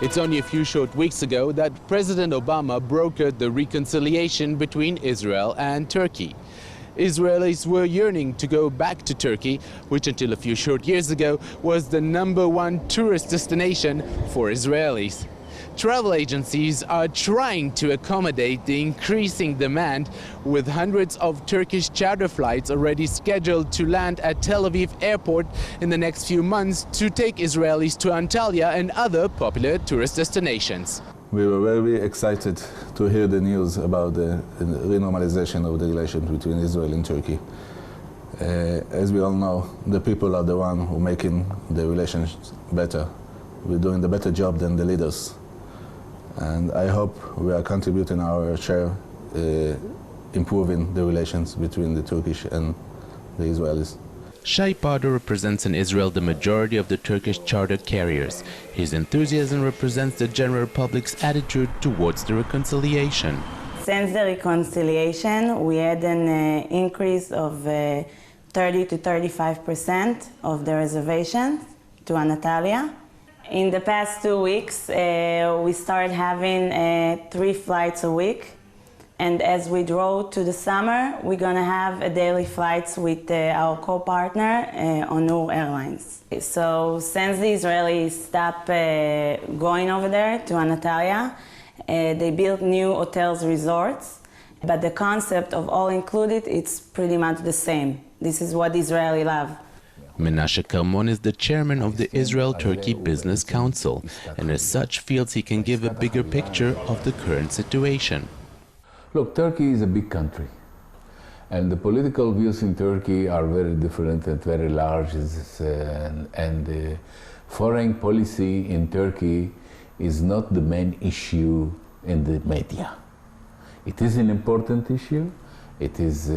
It's only a few short weeks ago that President Obama brokered the reconciliation between Israel and Turkey. Israelis were yearning to go back to Turkey, which until a few short years ago was the #1 tourist destination for Israelis. Travel agencies are trying to accommodate the increasing demand, with hundreds of Turkish charter flights already scheduled to land at Tel-Aviv airport in the next few months to take Israelis to Antalya and other popular tourist destinations. We were very excited to hear the news about the re-normalization of the relations between Israel and Turkey. As we all know, the people are the ones who are making the relations better. We're doing a better job than the leaders. And I hope we are contributing our share, improving the relations between the Turkish and the Israelis. Shay Pardo represents in Israel the majority of the Turkish Charter carriers. His enthusiasm represents the general public's attitude towards the reconciliation. Since the reconciliation, we had an increase of 30 to 35% of the reservations to Antalya. In the past 2 weeks, we started having 3 flights a week. And as we draw to the summer, we're going to have daily flights with our co-partner, Onur Airlines. So since the Israelis stopped going over there to Antalya, they built new hotels, resorts. But the concept of all included, it's pretty much the same. This is what Israelis love. Menashe Kalmon is the chairman of the Israel-Turkey Business Council, and as such feels he can give a bigger picture of the current situation. Look, Turkey is a big country, and the political views in Turkey are very different and very large, and the foreign policy in Turkey is not the main issue in the media. It is an important issue. It is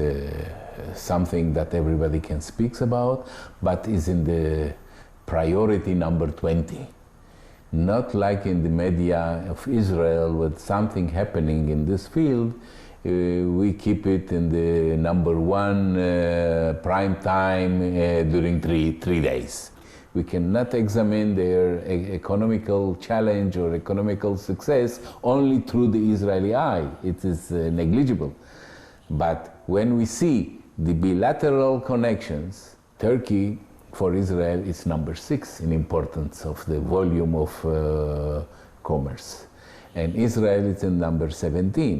something that everybody can speak about, but is in the priority number 20. Not like in the media of Israel, with something happening in this field, we keep it in the #1 prime time during three days. We cannot examine their economical challenge or economical success only through the Israeli eye. It is negligible. But when we see the bilateral connections, Turkey for Israel is #6 in importance of the volume of commerce. And Israel is in #17.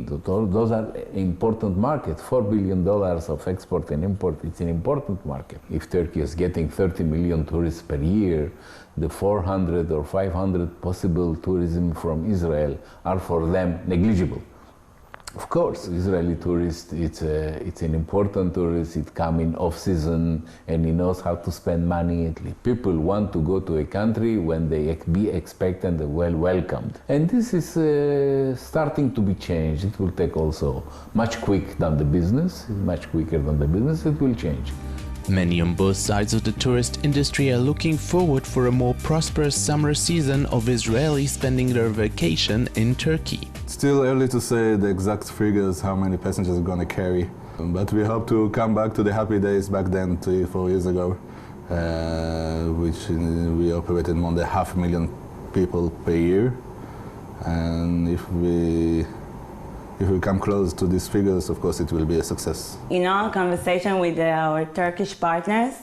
Those are important markets. $4 billion of export and import, it's an important market. If Turkey is getting 30 million tourists per year, the 400 or 500 possible tourism from Israel are for them negligible. Of course, Israeli tourist, it's an important tourist. It comes in off-season, and he knows how to spend money. People want to go to a country when they be expected and well welcomed. And this is starting to be changed. It will take also much quicker than the business. It will change. Many on both sides of the tourist industry are looking forward for a more prosperous summer season of Israelis spending their vacation in Turkey. Still early to say the exact figures, how many passengers are going to carry. But we hope to come back to the happy days back then, 3-4 years ago, which we operated more than 500,000 people per year. And if we come close to these figures, of course, it will be a success. In our conversation with our Turkish partners,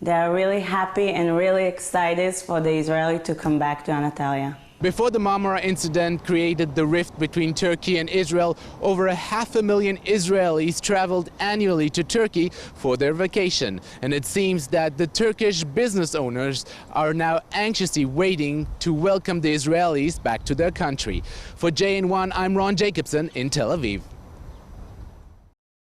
they are really happy and really excited for the Israeli to come back to Antalya. Before the Marmara incident created the rift between Turkey and Israel, over 500,000 Israelis traveled annually to Turkey for their vacation. And it seems that the Turkish business owners are now anxiously waiting to welcome the Israelis back to their country. For JN1, I'm Jacobsohn in Tel Aviv.